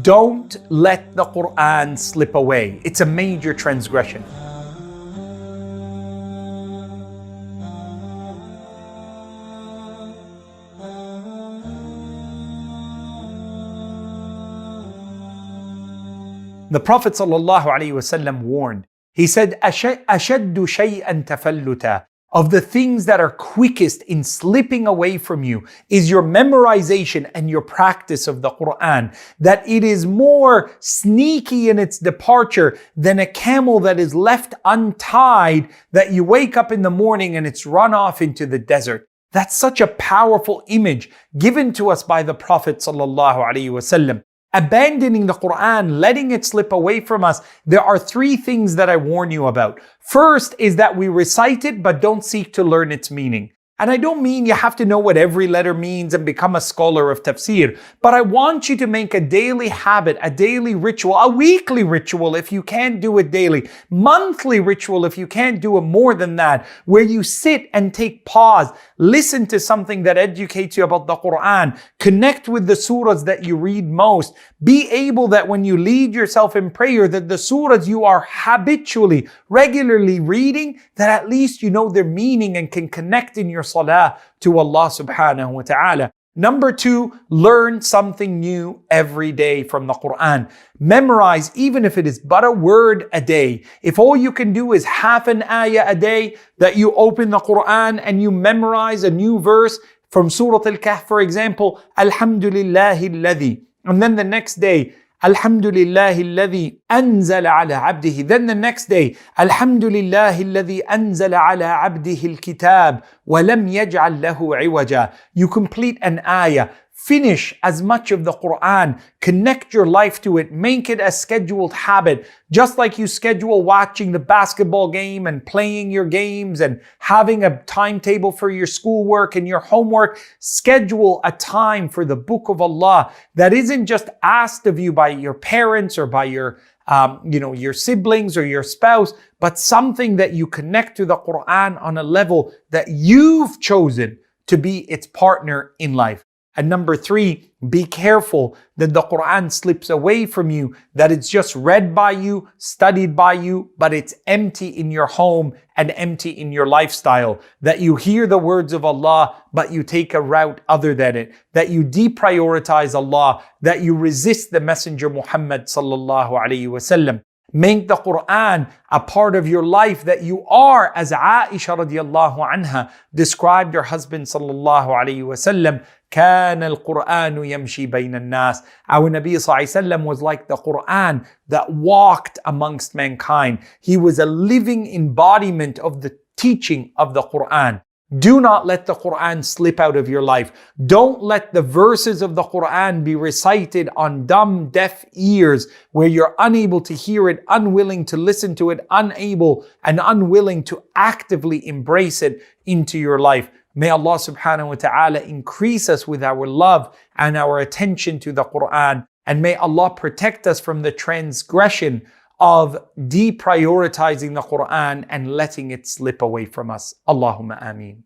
Don't let the Qur'an slip away. It's a major transgression. The Prophet ﷺ warned. He said, أَشَدُّ شَيْئًا تَفَلُّتًا. Of the things that are quickest in slipping away from you is your memorization and your practice of the Qur'an. That it is more sneaky in its departure than a camel that is left untied, that you wake up in the morning and it's run off into the desert. That's such a powerful image given to us by the Prophet ﷺ. Abandoning the Qur'an, letting it slip away from us, there are three things that I warn you about. First is that we recite it but don't seek to learn its meaning. And I don't mean you have to know what every letter means and become a scholar of tafsir, but I want you to make a daily habit, a daily ritual, a weekly ritual if you can't do it daily, monthly ritual if you can't do it more than that, where you sit and take pause, listen to something that educates you about the Qur'an, connect with the surahs that you read most, be able that when you lead yourself in prayer, that the surahs you are habitually, regularly reading, that at least you know their meaning and can connect in your salah to Allah subhanahu wa ta'ala. Number two, learn something new every day from the Qur'an. Memorize, even if it is but a word a day. If all you can do is half an ayah a day, that you open the Qur'an and you memorize a new verse from Surah Al-Kahf, for example, Alhamdulillahi alladhi. And then the next day, Alhamdulillahi alladhi anzala ala abdihi. Then the next day, Alhamdulillahi alladhi anzala ala abdihi al-kitab wa lam yaj'al lahu iwaja. You complete an ayah. Finish as much of the Qur'an, connect your life to it, make it a scheduled habit, just like you schedule watching the basketball game and playing your games and having a timetable for your schoolwork and your homework. Schedule a time for the Book of Allah that isn't just asked of you by your parents or by your siblings or your spouse, but something that you connect to the Qur'an on a level that you've chosen to be its partner in life. And number three, be careful that the Qur'an slips away from you, that it's just read by you, studied by you, but it's empty in your home and empty in your lifestyle. That you hear the words of Allah, but you take a route other than it. That you deprioritize Allah, that you resist the Messenger Muhammad sallallahu alaihi wasallam. Make the Qur'an a part of your life, that you are, as Aisha radiallahu anha described her husband sallallahu alayhi wasallam, كان القرآن يمشي بين الناس. Our Nabi sallallahu alayhi wasallam was like the Qur'an that walked amongst mankind. He was a living embodiment of the teaching of the Qur'an. Do not let the Qur'an slip out of your life. Don't let the verses of the Qur'an be recited on dumb, deaf ears where you're unable to hear it, unwilling to listen to it, unable and unwilling to actively embrace it into your life. May Allah subhanahu wa ta'ala increase us with our love and our attention to the Qur'an. And may Allah protect us from the transgression of deprioritizing the Qur'an and letting it slip away from us. Allahumma ameen.